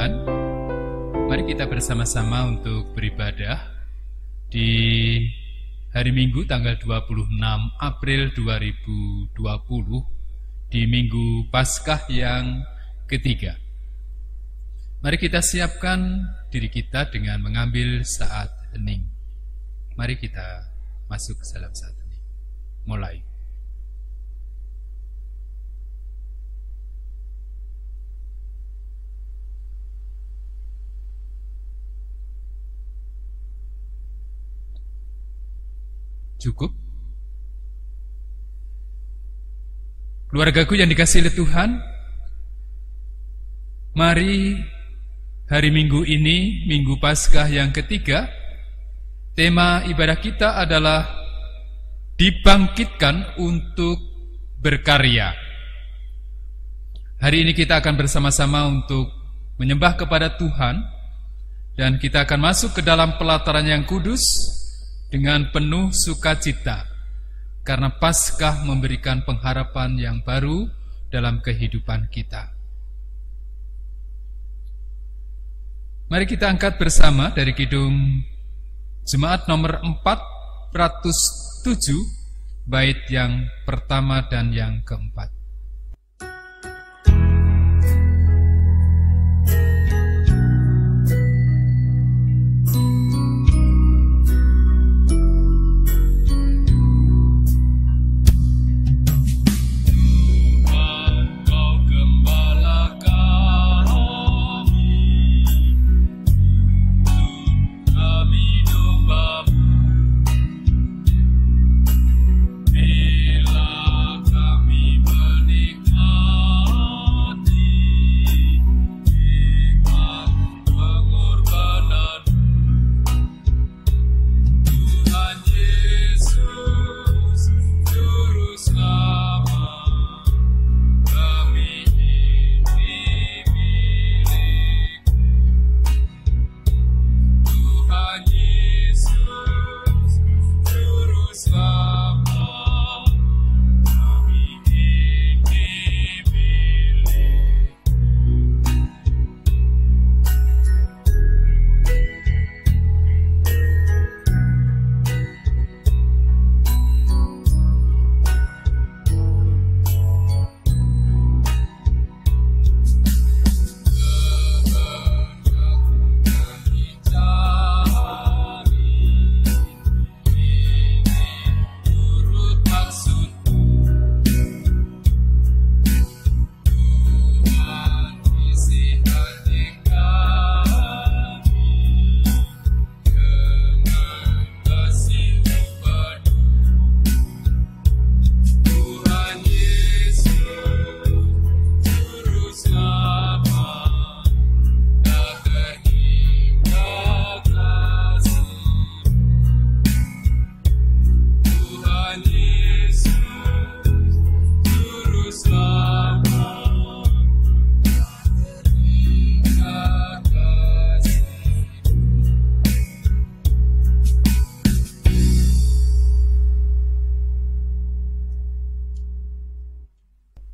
Tuhan, mari kita bersama-sama untuk beribadah di hari Minggu tanggal 26 April 2020 di Minggu Paskah yang ketiga. Mari kita siapkan diri kita dengan mengambil saat hening. Mari kita masuk ke dalam saat hening. Mulai. Cukup? Keluargaku yang dikasihi oleh Tuhan, mari hari Minggu ini, Minggu Paskah yang ketiga, tema ibadah kita adalah dibangkitkan untuk berkarya. Hari ini kita akan bersama-sama untuk menyembah kepada Tuhan, dan kita akan masuk ke dalam pelataran yang kudus dengan penuh sukacita, karena Paskah memberikan pengharapan yang baru dalam kehidupan kita. Mari kita angkat bersama dari Kidung Jemaat nomor 407, bait yang pertama dan yang keempat.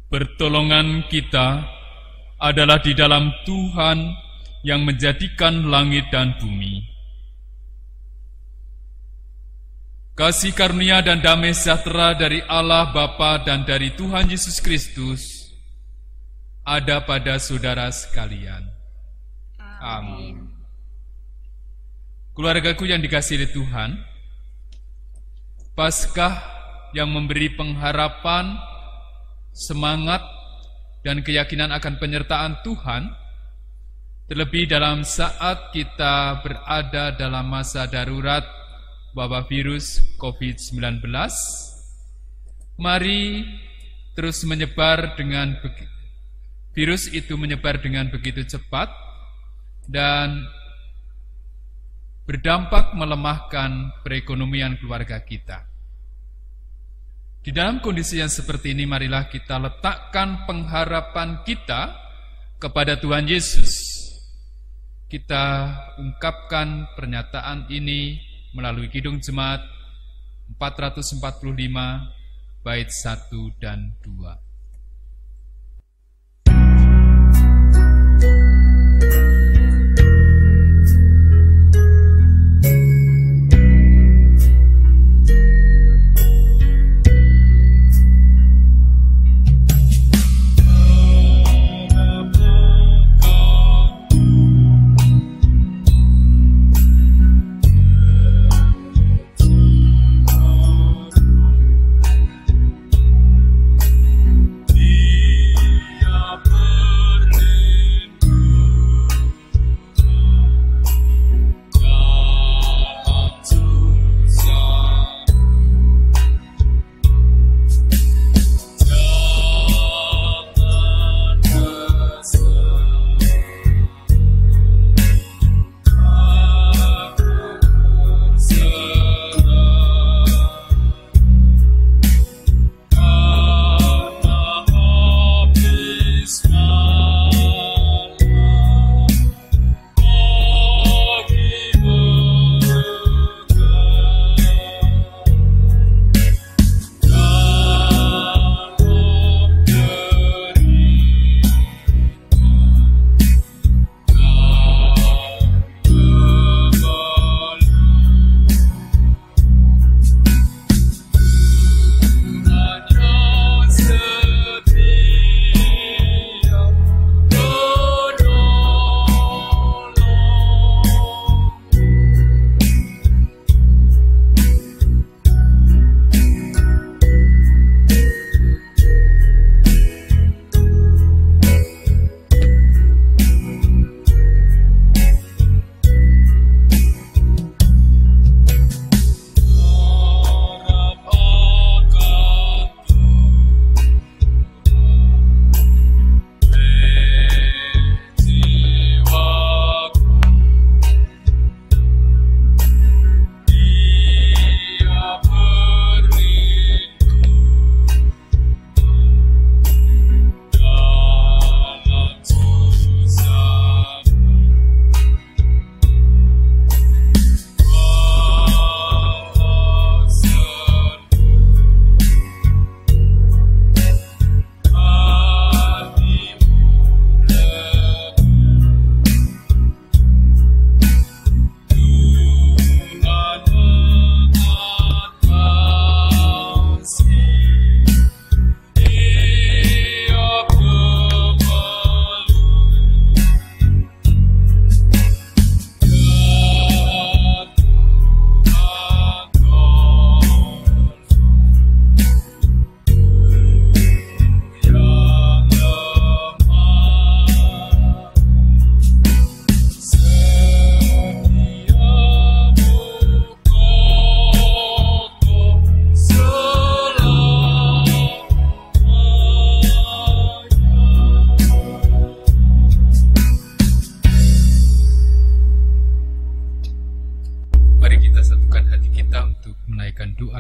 Pertolongan kita adalah di dalam Tuhan yang menjadikan langit dan bumi. Kasih karunia dan damai sejahtera dari Allah Bapa dan dari Tuhan Yesus Kristus ada pada saudara sekalian. Amin. Keluargaku yang dikasihi Tuhan, Paskah yang memberi pengharapan, semangat, dan keyakinan akan penyertaan Tuhan, terlebih dalam saat kita berada dalam masa darurat wabah virus COVID-19, mari terus menyebar dengan virus itu menyebar dengan begitu cepat dan berdampak melemahkan perekonomian keluarga kita. Di dalam kondisi yang seperti ini, marilah kita letakkan pengharapan kita kepada Tuhan Yesus. Kita ungkapkan pernyataan ini melalui Kidung Jemaat 445, bait 1 dan 2.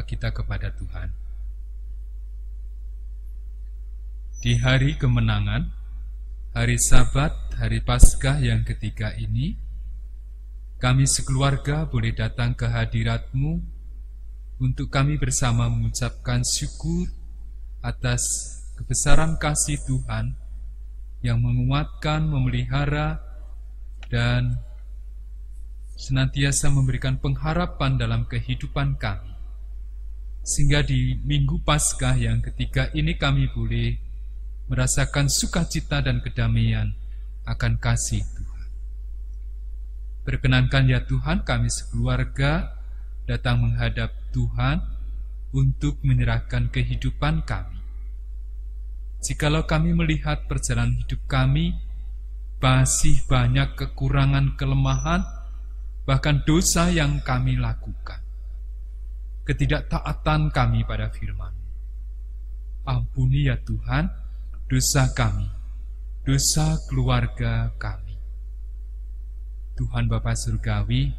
kita kepada Tuhan. Di hari kemenangan, hari Sabat, hari Paskah yang ketiga ini, kami sekeluarga boleh datang ke hadirat-Mu untuk kami bersama mengucapkan syukur atas kebesaran kasih Tuhan yang menguatkan, memelihara, dan senantiasa memberikan pengharapan dalam kehidupan kami. Sehingga di Minggu Paskah yang ketiga ini kami boleh merasakan sukacita dan kedamaian akan kasih Tuhan. Perkenankan ya Tuhan, kami sekeluarga datang menghadap Tuhan untuk menyerahkan kehidupan kami. Jikalau kami melihat perjalanan hidup kami masih banyak kekurangan, kelemahan, bahkan dosa yang kami lakukan, ketidaktaatan kami pada firman, ampuni ya Tuhan dosa kami, dosa keluarga kami. Tuhan Bapa Surgawi,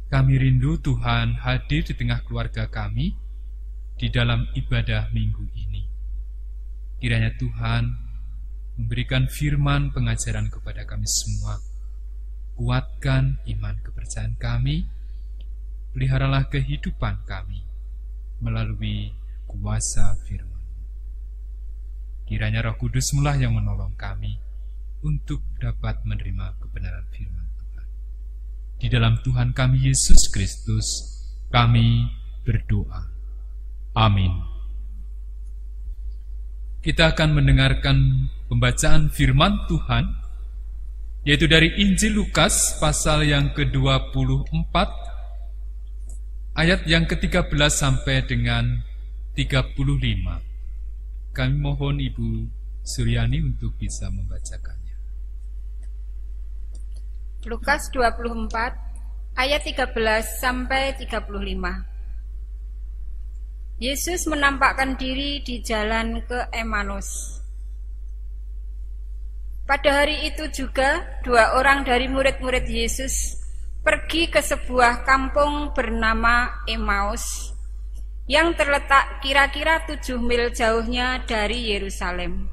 kami rindu Tuhan hadir di tengah keluarga kami di dalam ibadah minggu ini. Kiranya Tuhan memberikan firman pengajaran kepada kami semua. Kuatkan iman kepercayaan kami, peliharalah kehidupan kami melalui kuasa firman. Kiranya Roh Kudus-Mu lah yang menolong kami untuk dapat menerima kebenaran firman. Di dalam Tuhan kami Yesus Kristus, kami berdoa. Amin. Kita akan mendengarkan pembacaan firman Tuhan, yaitu dari Injil Lukas pasal yang ke-24, ayat yang ke-13 sampai dengan 35. Kami mohon Ibu Suryani untuk bisa membacakannya. Lukas 24 ayat 13 sampai 35. Yesus menampakkan diri di jalan ke Emmaus. Pada hari itu juga 2 orang dari murid-murid Yesus pergi ke sebuah kampung bernama Emmaus yang terletak kira-kira 7 mil jauhnya dari Yerusalem.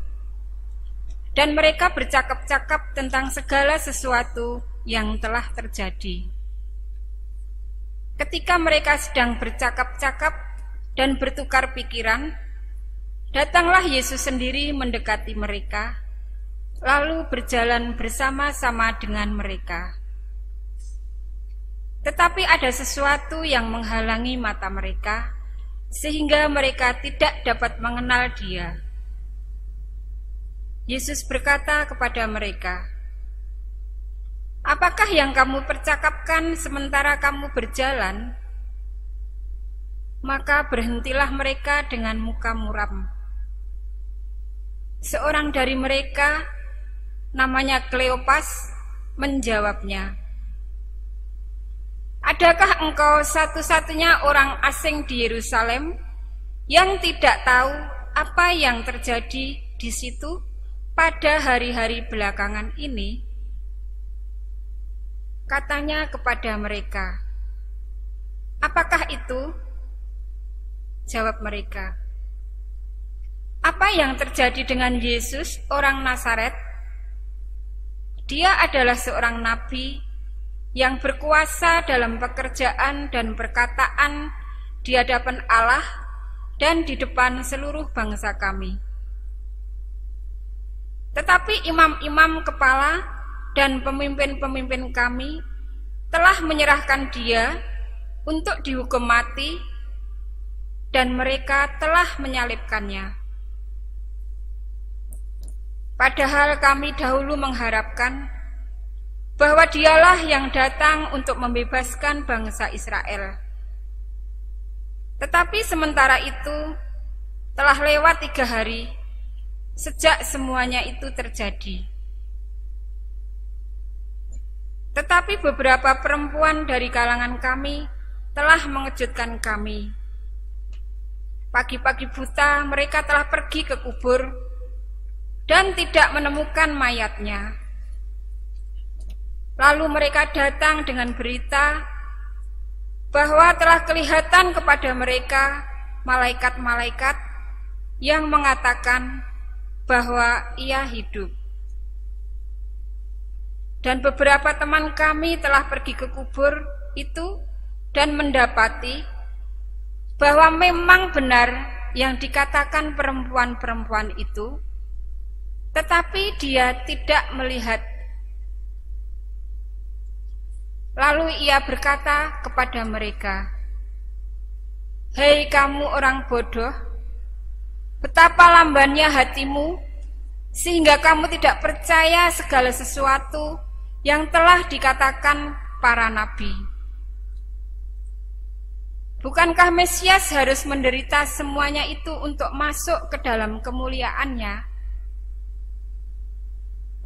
Dan mereka bercakap-cakap tentang segala sesuatu yang telah terjadi. Ketika mereka sedang bercakap-cakap dan bertukar pikiran, datanglah Yesus sendiri mendekati mereka, lalu berjalan bersama-sama dengan mereka. Tetapi ada sesuatu yang menghalangi mata mereka, sehingga mereka tidak dapat mengenal Dia. Yesus berkata kepada mereka, "Apakah yang kamu percakapkan sementara kamu berjalan?" Maka berhentilah mereka dengan muka muram. Seorang dari mereka, namanya Kleopas, menjawabnya, "Adakah engkau satu-satunya orang asing di Yerusalem yang tidak tahu apa yang terjadi di situ pada hari-hari belakangan ini?" Katanya kepada mereka, "Apakah itu?" Jawab mereka, "Apa yang terjadi dengan Yesus, orang Nazaret? Dia adalah seorang nabi yang berkuasa dalam pekerjaan dan perkataan di hadapan Allah dan di depan seluruh bangsa kami. Tetapi imam-imam kepala dan pemimpin-pemimpin kami telah menyerahkan Dia untuk dihukum mati, dan mereka telah menyalibkannya. Padahal kami dahulu mengharapkan bahwa Dialah yang datang untuk membebaskan bangsa Israel. Tetapi sementara itu telah lewat 3 hari sejak semuanya itu terjadi. Tetapi beberapa perempuan dari kalangan kami telah mengejutkan kami. Pagi-pagi buta mereka telah pergi ke kubur dan tidak menemukan mayatnya. Lalu mereka datang dengan berita bahwa telah kelihatan kepada mereka malaikat-malaikat yang mengatakan bahwa ia hidup. Dan beberapa teman kami telah pergi ke kubur itu dan mendapati bahwa memang benar yang dikatakan perempuan-perempuan itu, tetapi dia tidak melihat. Lalu ia berkata kepada mereka, "Hei kamu orang bodoh, betapa lambannya hatimu, sehingga kamu tidak percaya segala sesuatu yang telah dikatakan para nabi. Bukankah Mesias harus menderita semuanya itu untuk masuk ke dalam kemuliaannya?"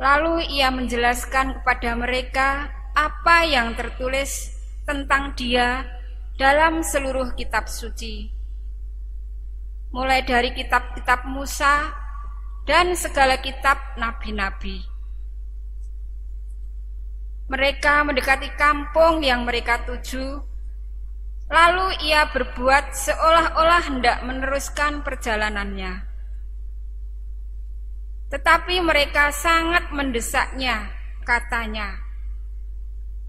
Lalu ia menjelaskan kepada mereka apa yang tertulis tentang dia dalam seluruh kitab suci, mulai dari kitab-kitab Musa dan segala kitab nabi-nabi. Mereka mendekati kampung yang mereka tuju, lalu ia berbuat seolah-olah hendak meneruskan perjalanannya. Tetapi mereka sangat mendesaknya, katanya,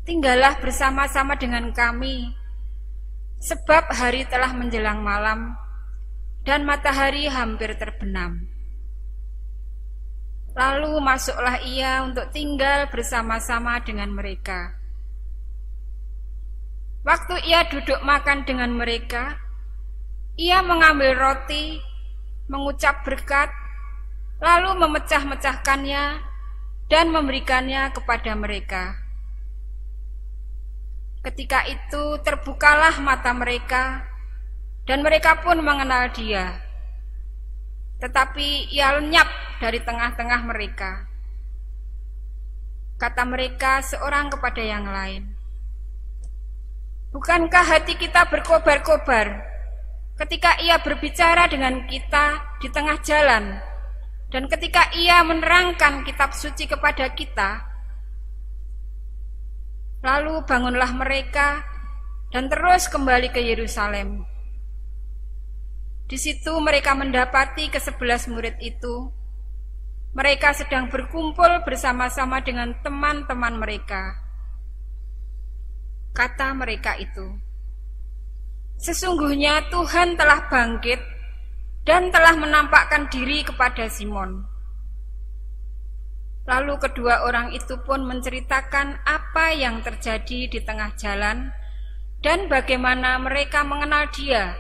"Tinggallah bersama-sama dengan kami, sebab hari telah menjelang malam dan matahari hampir terbenam." Lalu masuklah ia untuk tinggal bersama-sama dengan mereka. Waktu ia duduk makan dengan mereka, ia mengambil roti, mengucap berkat, lalu memecah-mecahkannya dan memberikannya kepada mereka. Ketika itu terbukalah mata mereka, dan mereka pun mengenal dia. Tetapi ia lenyap dari tengah-tengah mereka. Kata mereka seorang kepada yang lain, "Bukankah hati kita berkobar-kobar ketika ia berbicara dengan kita di tengah jalan, dan ketika ia menerangkan kitab suci kepada kita?" Lalu bangunlah mereka dan terus kembali ke Yerusalem. Di situ mereka mendapati ke-11 murid itu. Mereka sedang berkumpul bersama-sama dengan teman-teman mereka. Kata mereka itu, "Sesungguhnya Tuhan telah bangkit dan telah menampakkan diri kepada Simon." Lalu kedua orang itu pun menceritakan apa yang terjadi di tengah jalan dan bagaimana mereka mengenal dia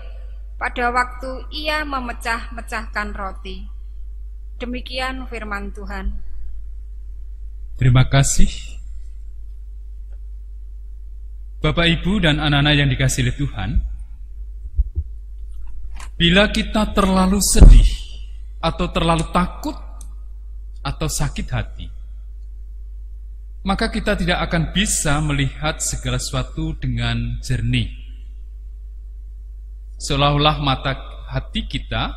pada waktu ia memecah-mecahkan roti. Demikian firman Tuhan. Terima kasih. Bapak, Ibu, dan anak-anak yang dikasihi Tuhan, bila kita terlalu sedih atau terlalu takut atau sakit hati, maka kita tidak akan bisa melihat segala sesuatu dengan jernih. Seolah-olah mata hati kita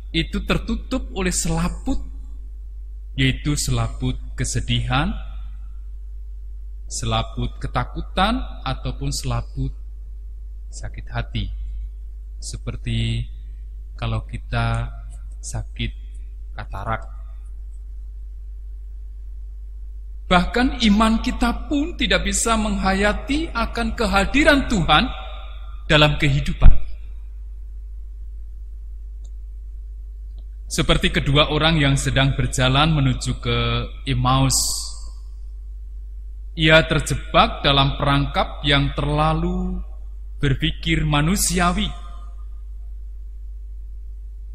itu tertutup oleh selaput, yaitu selaput kesedihan, selaput ketakutan, ataupun selaput sakit hati. Seperti kalau kita sakit katarak. Bahkan iman kita pun tidak bisa menghayati akan kehadiran Tuhan dalam kehidupan. Seperti kedua orang yang sedang berjalan menuju ke Emmaus. Ia terjebak dalam perangkap yang terlalu berpikir manusiawi.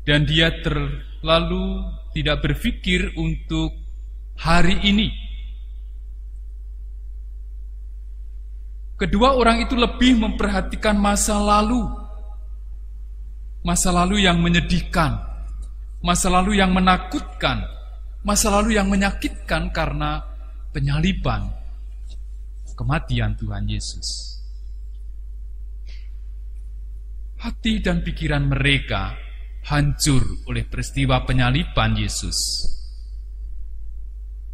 Dan dia terlalu tidak berpikir untuk hari ini. Kedua orang itu lebih memperhatikan masa lalu yang menyedihkan, masa lalu yang menakutkan, masa lalu yang menyakitkan karena penyaliban, kematian Tuhan Yesus. Hati dan pikiran mereka hancur oleh peristiwa penyaliban Yesus.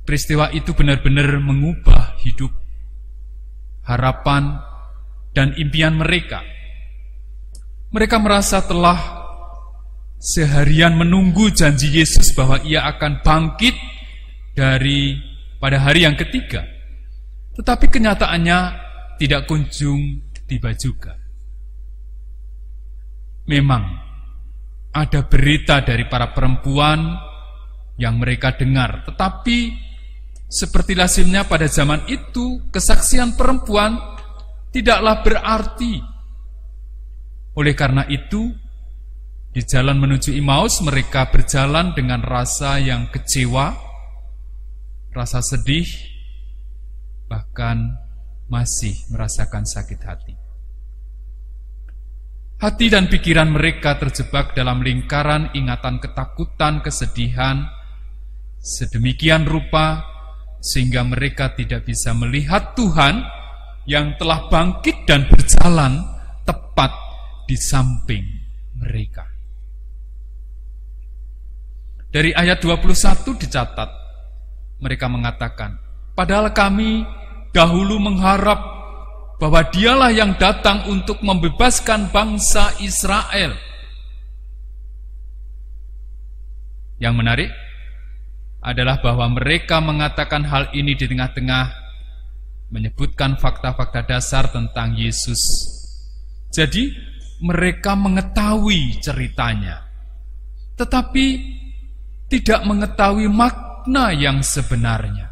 Peristiwa itu benar-benar mengubah hidup, harapan, dan impian mereka. Mereka merasa telah seharian menunggu janji Yesus bahwa ia akan bangkit pada hari yang ketiga. Tetapi kenyataannya tidak kunjung tiba juga. Memang ada berita dari para perempuan yang mereka dengar, tetapi seperti lazimnya pada zaman itu, kesaksian perempuan tidaklah berarti. Oleh karena itu, di jalan menuju Emmaus mereka berjalan dengan rasa yang kecewa, rasa sedih, bahkan masih merasakan sakit hati. Hati dan pikiran mereka terjebak dalam lingkaran ingatan ketakutan, kesedihan, sedemikian rupa sehingga mereka tidak bisa melihat Tuhan yang telah bangkit dan berjalan tepat di samping mereka. Dari ayat 21 dicatat, mereka mengatakan, padahal kami dahulu mengharap bahwa dialah yang datang untuk membebaskan bangsa Israel. Yang menarik adalah bahwa mereka mengatakan hal ini di tengah-tengah menyebutkan fakta-fakta dasar tentang Yesus. Jadi mereka mengetahui ceritanya, tetapi tidak mengetahui makna yang sebenarnya.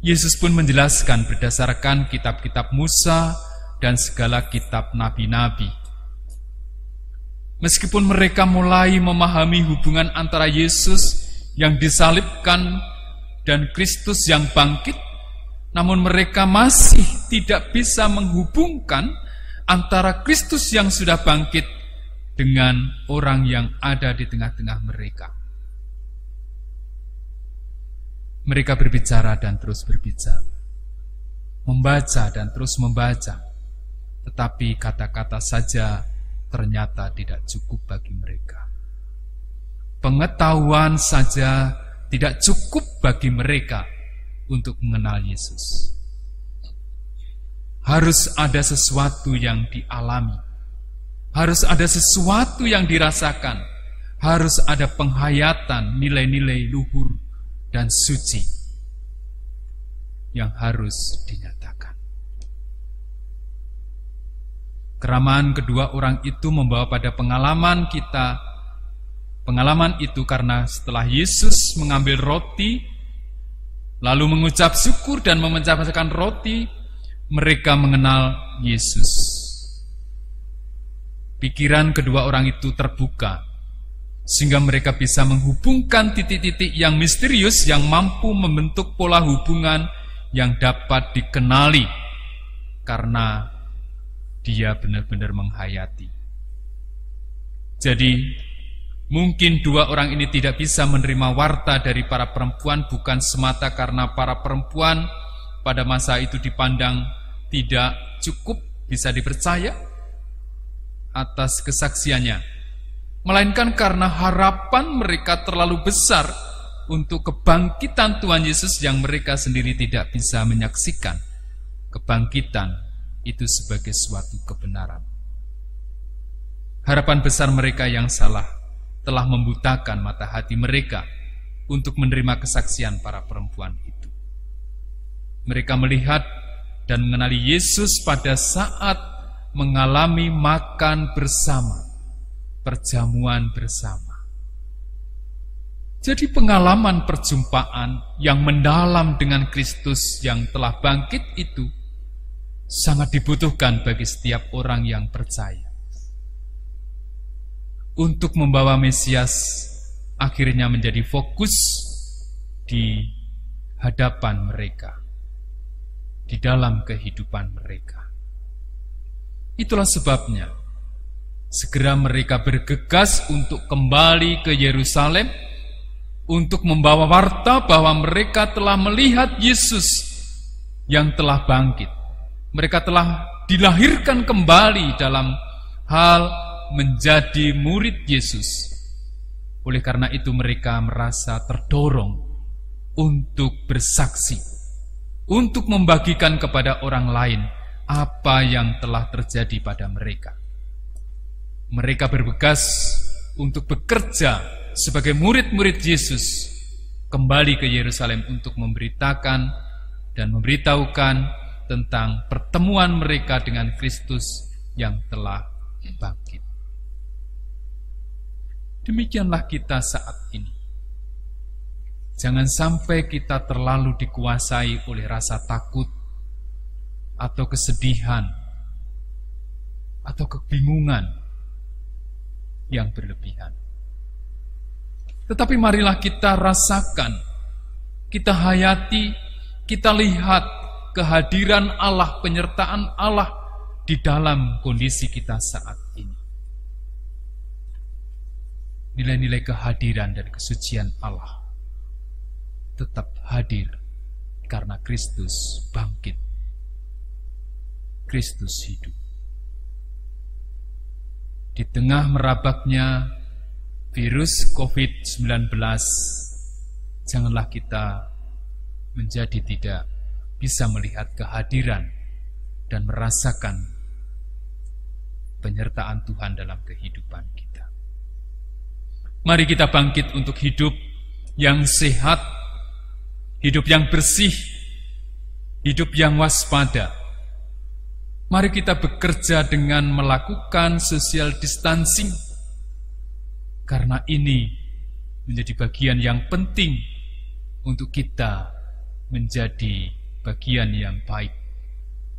Yesus pun menjelaskan berdasarkan kitab-kitab Musa dan segala kitab nabi-nabi. Meskipun mereka mulai memahami hubungan antara Yesus yang disalibkan dan Kristus yang bangkit, namun mereka masih tidak bisa menghubungkan antara Kristus yang sudah bangkit dengan orang yang ada di tengah-tengah mereka. Mereka berbicara dan terus berbicara, membaca dan terus membaca, tetapi kata-kata saja ternyata tidak cukup bagi mereka. Pengetahuan saja tidak cukup bagi mereka untuk mengenal Yesus. Harus ada sesuatu yang dialami, harus ada sesuatu yang dirasakan, harus ada penghayatan nilai-nilai luhur dan suci yang harus dinyatakan. Keramaan kedua orang itu membawa pada pengalaman kita. Pengalaman itu karena setelah Yesus mengambil roti, lalu mengucap syukur dan memecah-pecahkan roti, mereka mengenal Yesus. Pikiran kedua orang itu terbuka, sehingga mereka bisa menghubungkan titik-titik yang misterius yang mampu membentuk pola hubungan yang dapat dikenali karena dia benar-benar menghayati. Jadi, mungkin dua orang ini tidak bisa menerima warta dari para perempuan bukan semata karena para perempuan pada masa itu dipandang tidak cukup bisa dipercaya atas kesaksiannya, melainkan karena harapan mereka terlalu besar untuk kebangkitan Tuhan Yesus yang mereka sendiri tidak bisa menyaksikan kebangkitan itu sebagai suatu kebenaran. Harapan besar mereka yang salah telah membutakan mata hati mereka untuk menerima kesaksian para perempuan itu. Mereka melihat dan mengenali Yesus pada saat mengalami makan bersama, perjamuan bersama. Jadi pengalaman perjumpaan yang mendalam dengan Kristus yang telah bangkit itu sangat dibutuhkan bagi setiap orang yang percaya. Untuk membawa Mesias akhirnya menjadi fokus di hadapan mereka, di dalam kehidupan mereka. Itulah sebabnya segera mereka bergegas untuk kembali ke Yerusalem untuk membawa warta bahwa mereka telah melihat Yesus yang telah bangkit. Mereka telah dilahirkan kembali dalam hal menjadi murid Yesus. Oleh karena itu mereka merasa terdorong untuk bersaksi untuk membagikan kepada orang lain apa yang telah terjadi pada mereka. Mereka bergegas untuk bekerja sebagai murid-murid Yesus, kembali ke Yerusalem untuk memberitakan dan memberitahukan tentang pertemuan mereka dengan Kristus yang telah bangkit. Demikianlah kita saat ini. Jangan sampai kita terlalu dikuasai oleh rasa takut atau kesedihan atau kebingungan yang berlebihan. Tetapi marilah kita rasakan, kita hayati, kita lihat kehadiran Allah, penyertaan Allah di dalam kondisi kita saat ini. Nilai-nilai kehadiran dan kesucian Allah tetap hadir karena Kristus bangkit. Kristus hidup. Di tengah merabaknya virus COVID-19, janganlah kita menjadi tidak bisa melihat kehadiran dan merasakan penyertaan Tuhan dalam kehidupan kita. Mari kita bangkit untuk hidup yang sehat, hidup yang bersih, hidup yang waspada. Mari kita bekerja dengan melakukan social distancing, karena ini menjadi bagian yang penting untuk kita menjadi bagian yang baik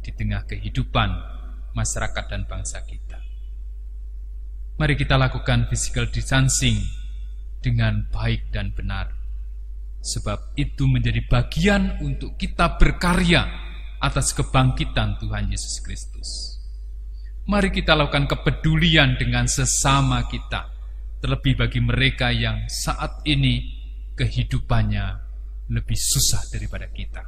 di tengah kehidupan masyarakat dan bangsa kita. Mari kita lakukan physical distancing dengan baik dan benar, sebab itu menjadi bagian untuk kita berkarya atas kebangkitan Tuhan Yesus Kristus. Mari kita lakukan kepedulian dengan sesama kita, terlebih bagi mereka yang saat ini kehidupannya lebih susah daripada kita.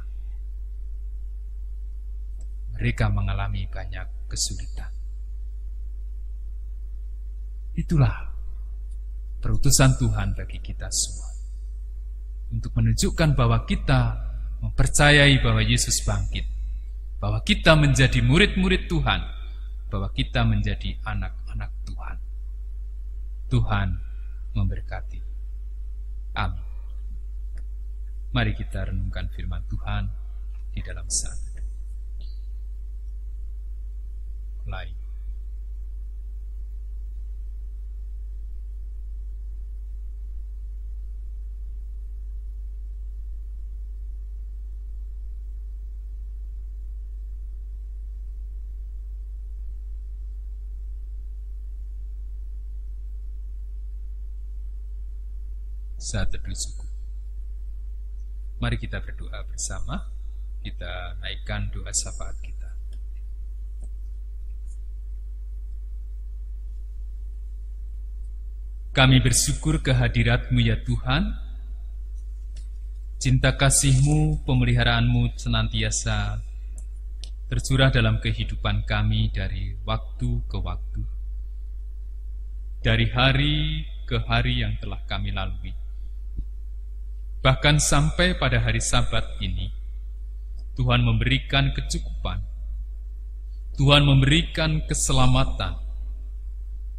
Mereka mengalami banyak kesulitan. Itulah perutusan Tuhan bagi kita semua, untuk menunjukkan bahwa kita mempercayai bahwa Yesus bangkit, bahwa kita menjadi murid-murid Tuhan, bahwa kita menjadi anak-anak Tuhan. Tuhan memberkati. Amin. Mari kita renungkan firman Tuhan di dalam saat ini. Mulai. Saat teduh suku. Mari kita berdoa bersama. Kita naikkan doa syafaat kita. Kami bersyukur kehadirat-Mu ya Tuhan. Cinta kasih-Mu, pemeliharaan-Mu senantiasa tercurah dalam kehidupan kami dari waktu ke waktu, dari hari ke hari yang telah kami lalui. Bahkan sampai pada hari Sabat ini, Tuhan memberikan kecukupan, Tuhan memberikan keselamatan,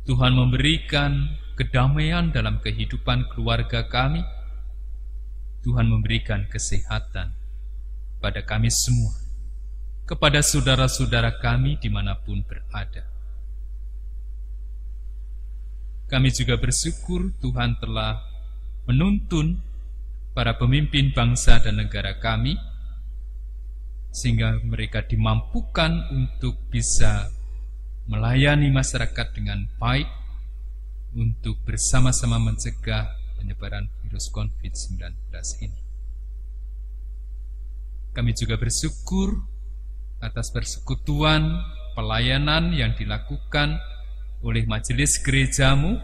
Tuhan memberikan kedamaian dalam kehidupan keluarga kami, Tuhan memberikan kesehatan pada kami semua, kepada saudara-saudara kami dimanapun berada. Kami juga bersyukur Tuhan telah menuntun para pemimpin bangsa dan negara kami, sehingga mereka dimampukan untuk bisa melayani masyarakat dengan baik, untuk bersama-sama mencegah penyebaran virus COVID-19 ini. Kami juga bersyukur atas persekutuan pelayanan yang dilakukan oleh majelis gereja-Mu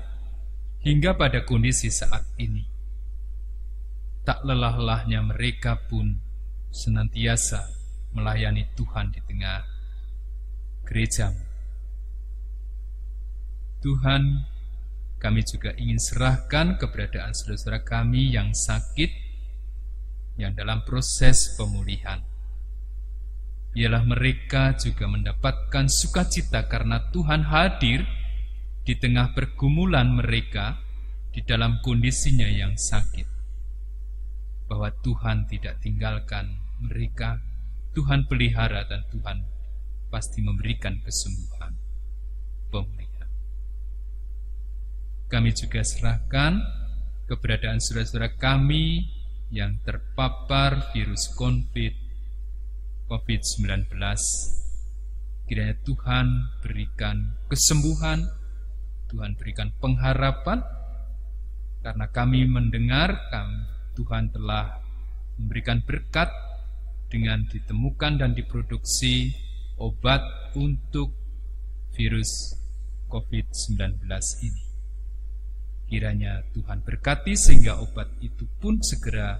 hingga pada kondisi saat ini. Tak lelah-lelahnya mereka pun senantiasa melayani Tuhan di tengah gereja-Mu. Tuhan, kami juga ingin serahkan keberadaan saudara-saudara kami yang sakit, yang dalam proses pemulihan. ialah mereka juga mendapatkan sukacita karena Tuhan hadir di tengah pergumulan mereka di dalam kondisinya yang sakit. Bahwa Tuhan tidak tinggalkan mereka, Tuhan pelihara dan Tuhan pasti memberikan kesembuhan, pemulihan. Kami juga serahkan keberadaan saudara-saudara kami yang terpapar virus COVID-19. Kiranya Tuhan berikan kesembuhan, Tuhan berikan pengharapan, karena kami mendengar Tuhan telah memberikan berkat dengan ditemukan dan diproduksi obat untuk virus COVID-19 ini. Kiranya Tuhan berkati sehingga obat itu pun segera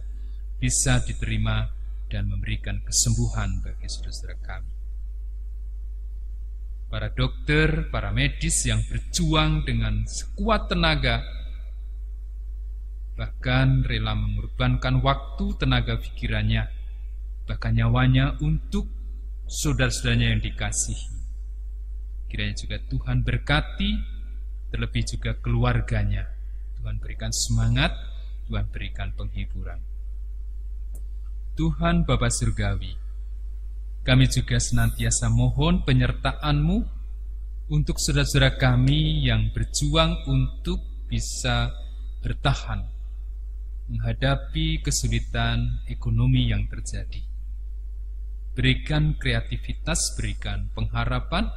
bisa diterima dan memberikan kesembuhan bagi saudara-saudara kami. Para dokter, para medis yang berjuang dengan sekuat tenaga, bahkan rela mengorbankan waktu, tenaga pikirannya, bahkan nyawanya untuk saudara-saudaranya yang dikasihi. Kiranya juga Tuhan berkati, terlebih juga keluarganya. Tuhan berikan semangat, Tuhan berikan penghiburan. Tuhan Bapa Surgawi, kami juga senantiasa mohon penyertaan-Mu untuk saudara-saudara kami yang berjuang untuk bisa bertahan menghadapi kesulitan ekonomi yang terjadi. Berikan kreativitas, berikan pengharapan,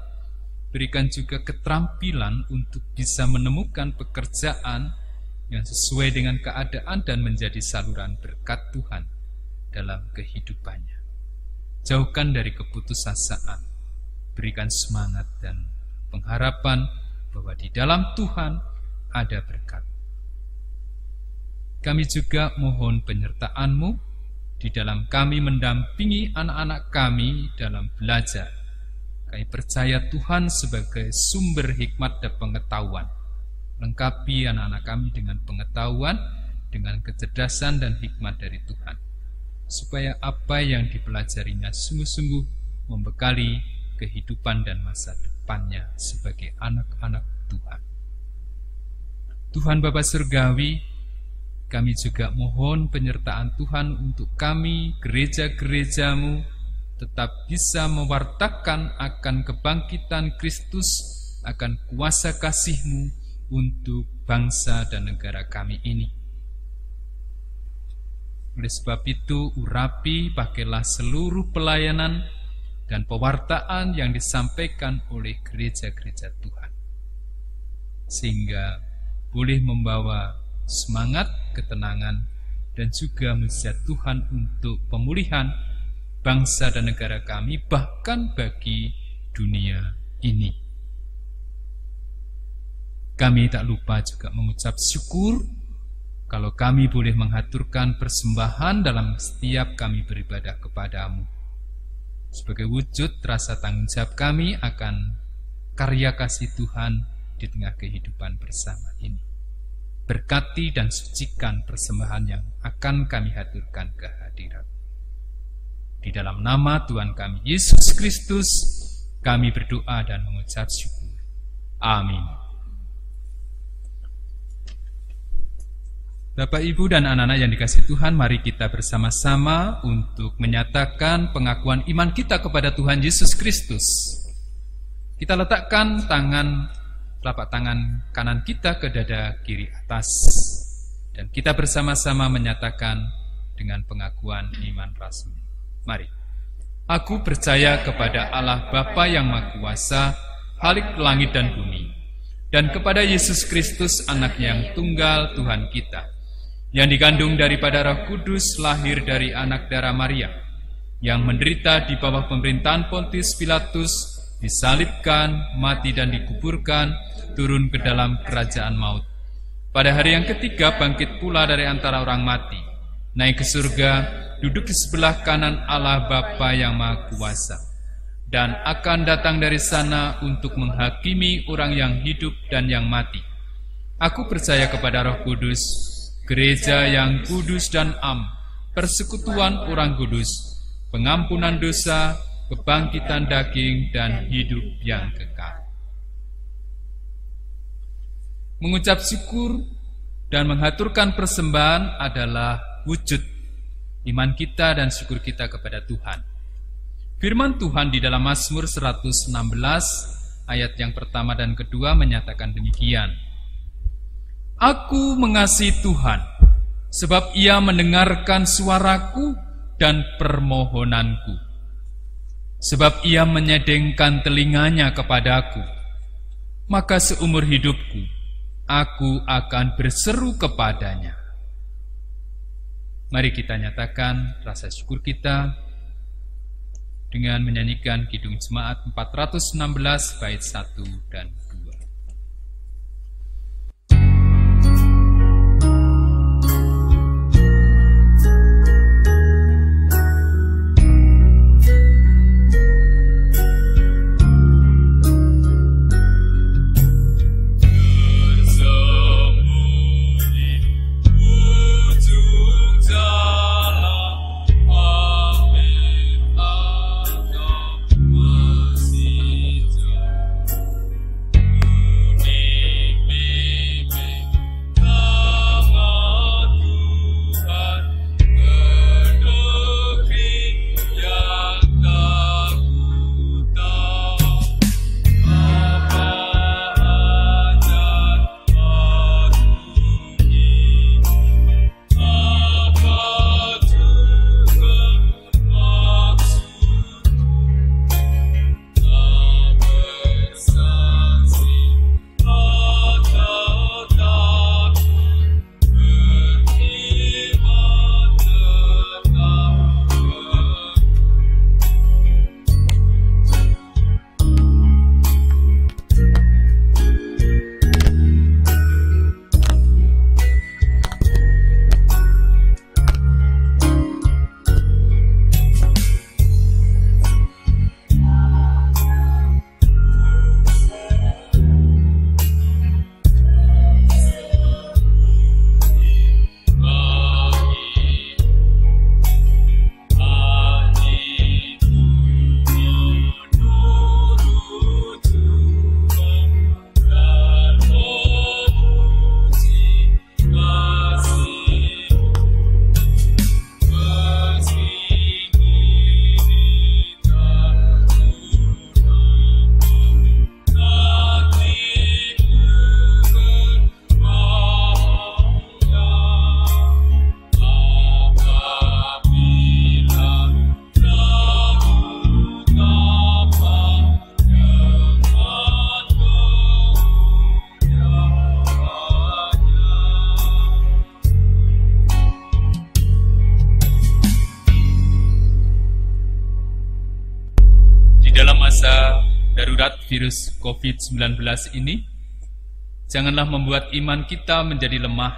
berikan juga keterampilan untuk bisa menemukan pekerjaan yang sesuai dengan keadaan dan menjadi saluran berkat Tuhan dalam kehidupannya. Jauhkan dari keputusasaan, berikan semangat dan pengharapan bahwa di dalam Tuhan ada berkat. Kami juga mohon penyertaan-Mu di dalam kami mendampingi anak-anak kami dalam belajar. Kami percaya Tuhan sebagai sumber hikmat dan pengetahuan. Lengkapi anak-anak kami dengan pengetahuan, dengan kecerdasan dan hikmat dari Tuhan, supaya apa yang dipelajarinya sungguh-sungguh membekali kehidupan dan masa depannya sebagai anak-anak Tuhan. Tuhan Bapa Surgawi, kami juga mohon penyertaan Tuhan untuk kami, gereja-gereja-Mu, tetap bisa mewartakan akan kebangkitan Kristus, akan kuasa kasih-Mu untuk bangsa dan negara kami ini. Oleh sebab itu, urapi, pakailah seluruh pelayanan dan pewartaan yang disampaikan oleh gereja-gereja Tuhan, sehingga boleh membawa semangat, ketenangan, dan juga mujizat Tuhan untuk pemulihan bangsa dan negara kami, bahkan bagi dunia ini. Kami tak lupa juga mengucap syukur kalau kami boleh menghaturkan persembahan dalam setiap kami beribadah kepada-Mu, sebagai wujud rasa tanggung jawab kami akan karya kasih Tuhan di tengah kehidupan bersama ini. Berkati dan sucikan persembahan yang akan kami haturkan ke hadirat. Di dalam nama Tuhan kami Yesus Kristus, kami berdoa dan mengucap syukur. Amin. Bapak, Ibu, dan anak-anak yang dikasihi Tuhan, mari kita bersama-sama untuk menyatakan pengakuan iman kita kepada Tuhan Yesus Kristus. Kita letakkan telapak tangan kanan kita ke dada kiri atas, dan kita bersama-sama menyatakan dengan pengakuan iman rasmi. Mari. Aku percaya kepada Allah Bapa yang Maha Kuasa, Khalik langit dan bumi, dan kepada Yesus Kristus, Anak-Nya yang tunggal, Tuhan kita, yang dikandung daripada Roh Kudus, lahir dari anak darah Maria, yang menderita di bawah pemerintahan Pontius Pilatus, disalibkan, mati dan dikuburkan, turun ke dalam kerajaan maut. Pada hari yang ketiga bangkit pula dari antara orang mati, naik ke surga, duduk di sebelah kanan Allah Bapa yang Maha Kuasa, dan akan datang dari sana untuk menghakimi orang yang hidup dan yang mati. Aku percaya kepada Roh Kudus, gereja yang kudus dan am, persekutuan orang kudus, pengampunan dosa, kebangkitan daging, dan hidup yang kekal. Mengucap syukur dan menghaturkan persembahan adalah wujud iman kita dan syukur kita kepada Tuhan. Firman Tuhan di dalam Mazmur 116 ayat yang pertama dan kedua menyatakan demikian. Aku mengasihi Tuhan, sebab Ia mendengarkan suaraku dan permohonanku. Sebab Ia menyedengkan telinganya kepadaku, maka seumur hidupku aku akan berseru kepadanya. Mari kita nyatakan rasa syukur kita dengan menyanyikan Kidung Jemaat 416 bait 1 dan 2. Darurat virus COVID-19 ini, janganlah membuat iman kita menjadi lemah,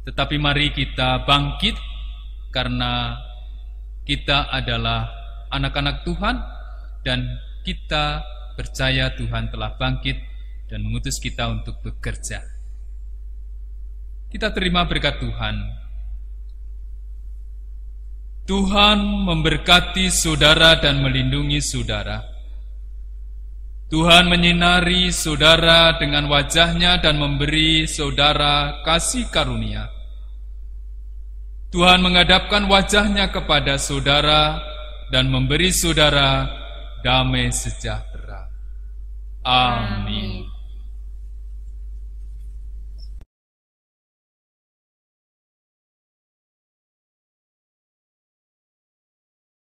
tetapi mari kita bangkit karena kita adalah anak-anak Tuhan dan kita percaya Tuhan telah bangkit dan mengutus kita untuk bekerja. Kita terima berkat Tuhan. Tuhan memberkati saudara dan melindungi saudara. Tuhan menyinari saudara dengan wajah-Nya dan memberi saudara kasih karunia. Tuhan menghadapkan wajah-Nya kepada saudara dan memberi saudara damai sejahtera. Amin.